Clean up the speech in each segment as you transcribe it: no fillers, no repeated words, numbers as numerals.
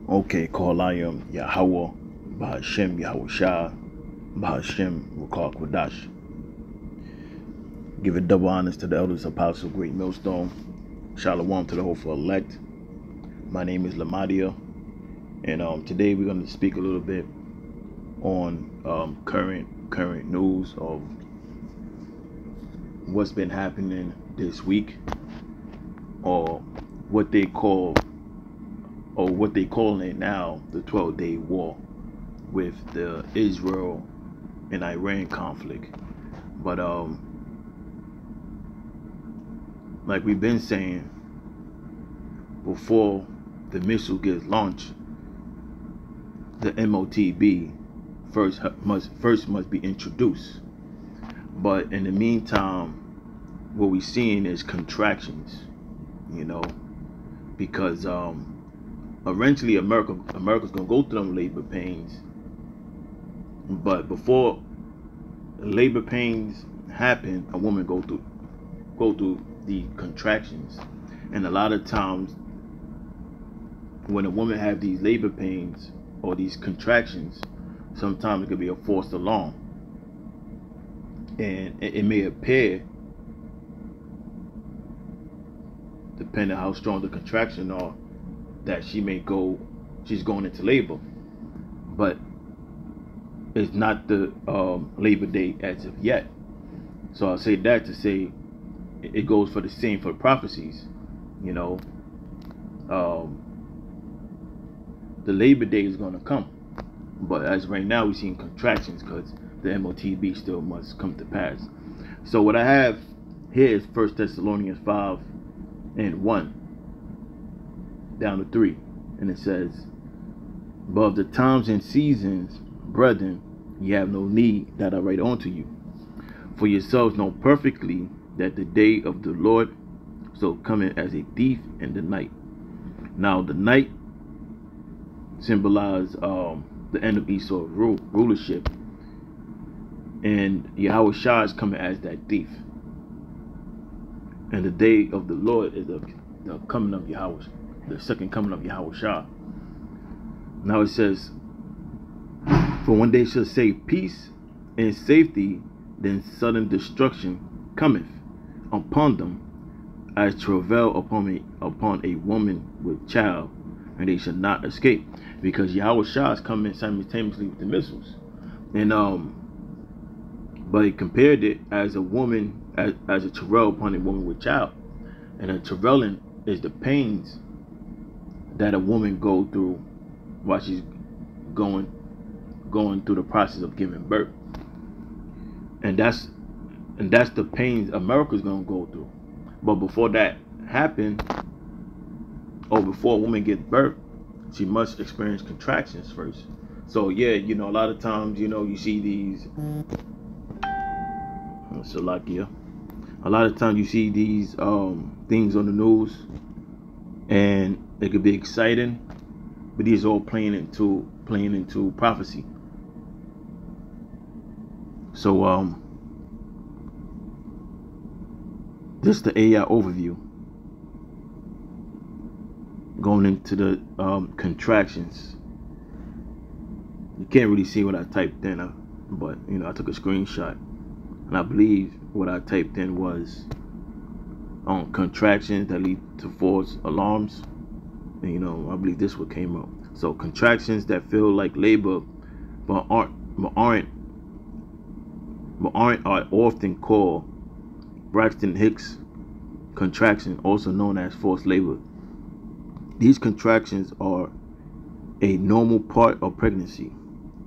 Okay, call I am Yahweh, Bahashem Yahweh Shah, Bahashem Rakal Kwadash. Give it double honors to the elders, apostle, great millstone. Shalom to the hopeful elect. My name is Lamadia, and today we're going to speak a little bit on current news of what's been happening this week, or what they call, or what they call it now, the 12-day war with the Israel and Iran conflict. But like we've been saying, before the missile gets launched, the MOTB first must be introduced. But in the meantime, what we're seeing is contractions, because eventually America's gonna go through them labor pains. But before labor pains happen, a woman go through the contractions. And a lot of times when a woman have these labor pains or these contractions, sometimes it could be a false alarm, and it may appear, depending on how strong the contractions are, that she's going into labor. But it's not the labor date as of yet. So I'll say that to say it goes for the same for the prophecies. The labor day is going to come, but as right now we're seeing contractions because the MOTB still must come to pass. So what I have here is 1 Thessalonians 5:1 down to 3, and it says, "But of the times and seasons, brethren, ye have no need that I write unto you. For yourselves know perfectly that the day of the Lord so cometh as a thief in the night." Now the night symbolizes the end of Esau's rulership, and Yahweh Shah is coming as that thief. And the day of the Lord is the coming of Yahweh, the second coming of Yahweh Shah. Now it says, "For when they shall say peace and safety, then sudden destruction cometh upon them, as travail upon a woman with child, and they shall not escape." Because Yahweh Shah is coming simultaneously with the missiles. And but he compared it as a woman, as a travail upon a woman with child. And a travailing is the pains that a woman go through while she's going through the process of giving birth. And that's the pains America's gonna go through. But before that happen, or before a woman gets birth, she must experience contractions first. So yeah, a lot of times, you see these Salakia. A lot of times you see these things on the news, and it could be exciting, but these are all playing into prophecy. So this is the AI overview. Going into the contractions. You can't really see what I typed in, but I took a screenshot, and I believe what I typed in was contractions that lead to false alarms. And I believe this what came up. So contractions that feel like labor, but aren't are often called Braxton Hicks contraction, also known as forced labor. These contractions are a normal part of pregnancy,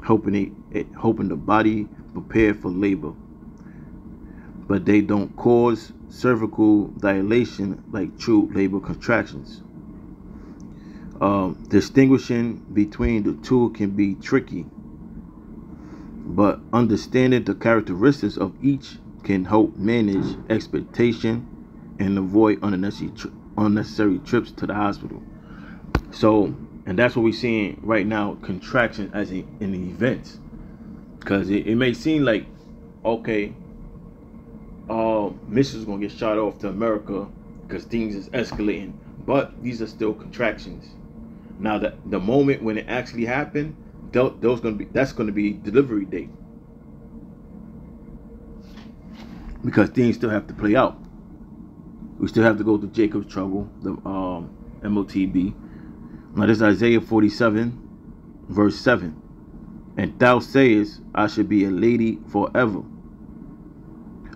helping the body prepare for labor. But they don't cause cervical dilation like true labor contractions. Distinguishing between the two can be tricky, but understanding the characteristics of each can help manage expectation and avoid unnecessary trips to the hospital. So, and that's what we're seeing right now, contraction as an event. Because it may seem like, okay, missiles gonna get shot off to America because things is escalating, but these are still contractions. Now the moment when it actually happened, that's gonna be delivery date, because things still have to play out. We still have to go through Jacob's trouble, the MOTB. Now this is Isaiah 47, verse 7. And thou sayest, I should be a lady forever,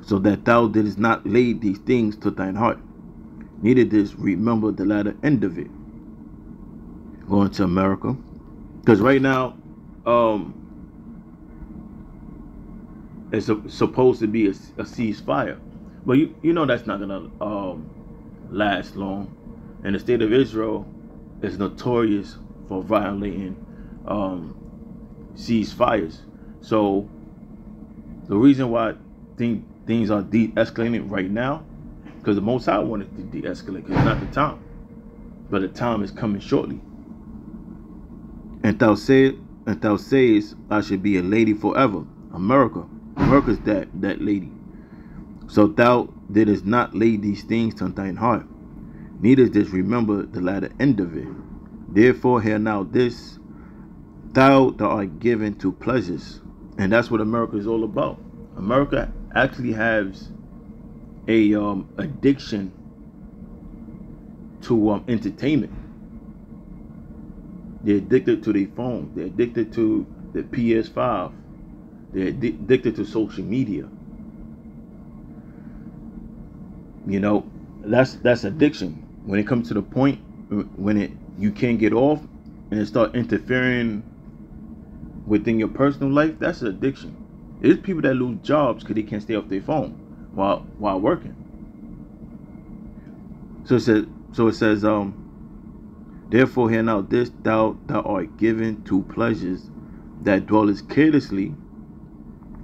so that thou didst not lay these things to thine heart, neither didst remember the latter end of it. Going to America, because right now, it's supposed to be a ceasefire, but you know that's not gonna last long, and the state of Israel is notorious for violating ceasefires. So the reason why things are de-escalating right now, because the Most High wanted to de-escalate, because it's not the time, but the time is coming shortly. And thou sayest, I should be a lady forever. America's that lady. So thou didst not lay these things to thine heart, neither didst remember the latter end of it. Therefore hear now this, thou art given to pleasures. And that's what America is all about. America actually has a addiction to entertainment. They're addicted to their phone. They're addicted to the PS5. They're addicted to social media. You know, that's addiction. When it comes to the point when you can't get off and it start interfering within your personal life, that's an addiction. There's people that lose jobs because they can't stay off their phone while working. So it says, therefore hear now this, thou art given to pleasures, that dwellest carelessly,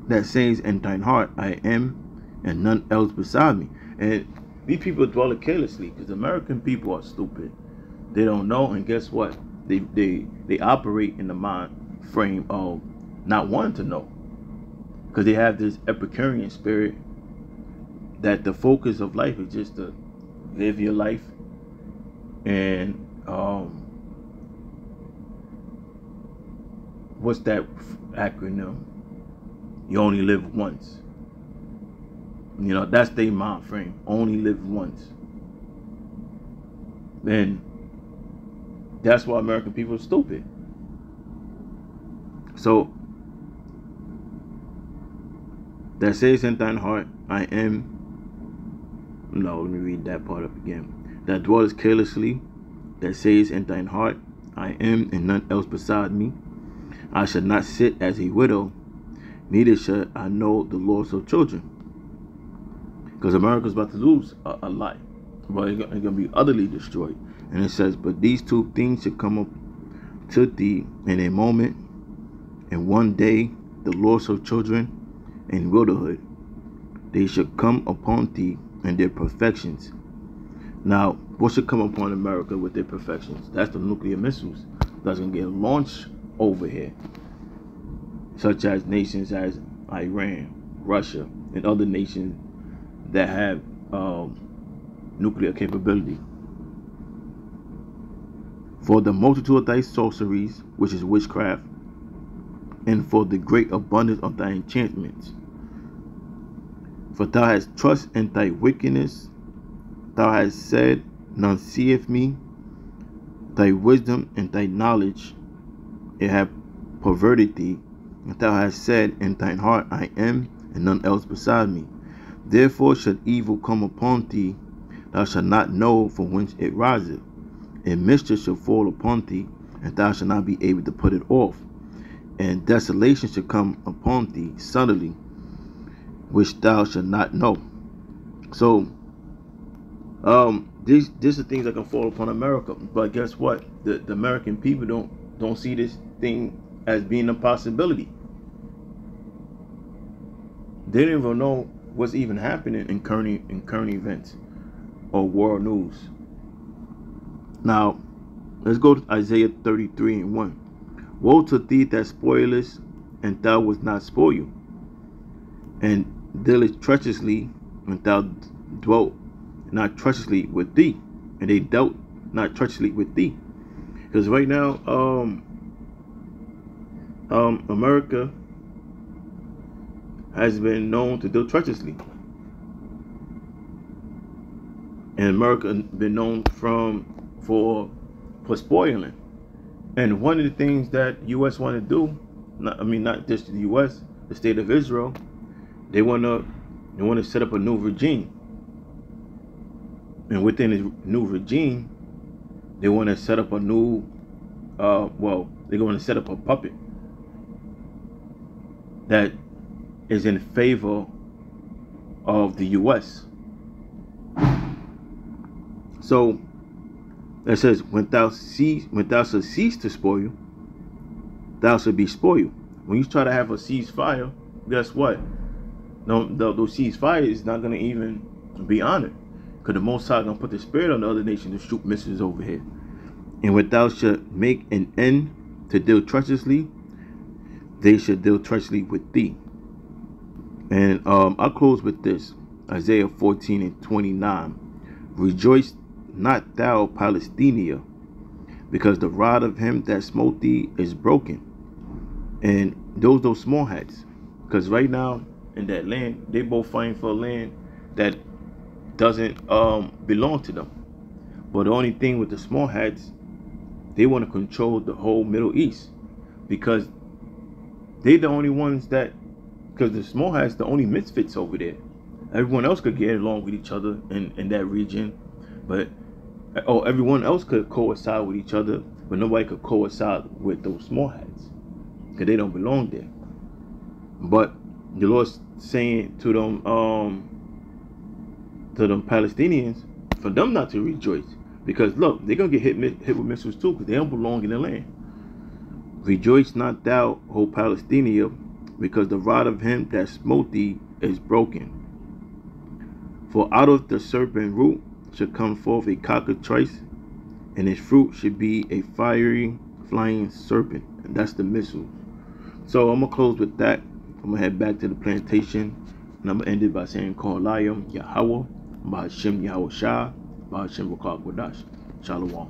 that sayest in thine heart, I am, and none else beside me. And these people dwell carelessly, because American people are stupid. They don't know, and guess what? They operate in the mind frame of not wanting to know, because they have this Epicurean spirit that the focus of life is just to live your life, and what's that acronym? You only live once. You know, that's their mind frame. Only live once. And that's why American people are stupid. So that says in thine heart, I am. No, let me read that part up again. That dwellest carelessly, that says in thine heart, I am, and none else beside me. I shall not sit as a widow, neither shall I know the loss of children. Because America's about to lose a lot, but it's going to be utterly destroyed. And it says, but these two things shall come up to thee in a moment, and one day the loss of children and widowhood. They shall come upon thee in their perfections. Now, what should come upon America with their perfections? That's the nuclear missiles that's going to get launched over here, such as nations as Iran, Russia, and other nations that have nuclear capability. For the multitude of thy sorceries, which is witchcraft, and for the great abundance of thy enchantments. For thou hast trust in thy wickedness, thou hast said, none seeth me. Thy wisdom and thy knowledge, it hath perverted thee. And thou hast said in thine heart, I am, and none else beside me. Therefore should evil come upon thee, thou shalt not know from whence it riseth. And mischief shall fall upon thee, and thou shalt not be able to put it off. And desolation shall come upon thee suddenly, which thou shalt not know. So, these are things that can fall upon America. But guess what? The American people don't see this thing as being a possibility. They don't even know what's even happening in current events or world news. Now, let's go to Isaiah 33:1. Woe to thee that spoilest, and thou wast not spoiled, and dealest treacherously, and thou dwelt not treacherously with thee, and they dealt not treacherously with thee. Because right now, America has been known to deal treacherously, and America been known for spoiling. And one of the things that U.S. want to do, not just the U.S., the state of Israel, they want to set up a new regime, and within this new regime, they want to set up a new, they're going to set up a puppet that is in favor of the U.S. So it says, when thou shalt cease to spoil, thou shalt be spoiled. When you try to have a ceasefire, guess what? No, those ceasefire is not going to even be honored, because the Most High going to put the spirit on the other nation to shoot missiles over here. And when thou shalt make an end to deal treacherously, they shall deal treacherously with thee. And I'll close with this. Isaiah 14:29. Rejoice not thou, Palestina, because the rod of him that smote thee is broken. And those small hats, because right now in that land, they both fighting for a land that doesn't belong to them. But the only thing with the small hats, they want to control the whole Middle East, because they the only ones that, because the small hats the only misfits over there. Everyone else could get along with each other in that region, but everyone else could coincide with each other, but nobody could coincide with those small hats, because they don't belong there. But the Lord's saying to them Palestinians, for them not to rejoice, because look, they're gonna get hit with missiles too, because they don't belong in the land. Rejoice not thou, O Palestina, because the rod of him that smote thee is broken. For out of the serpent root shall come forth a cockatrice, and his fruit should be a fiery flying serpent. And that's the missile. So I'm gonna close with that. I'm gonna head back to the plantation, and I'm gonna end it by saying, Call Layam Yahweh, Bahashem Yahweh Shah, Bahashem Rakak Wadash. Shalom.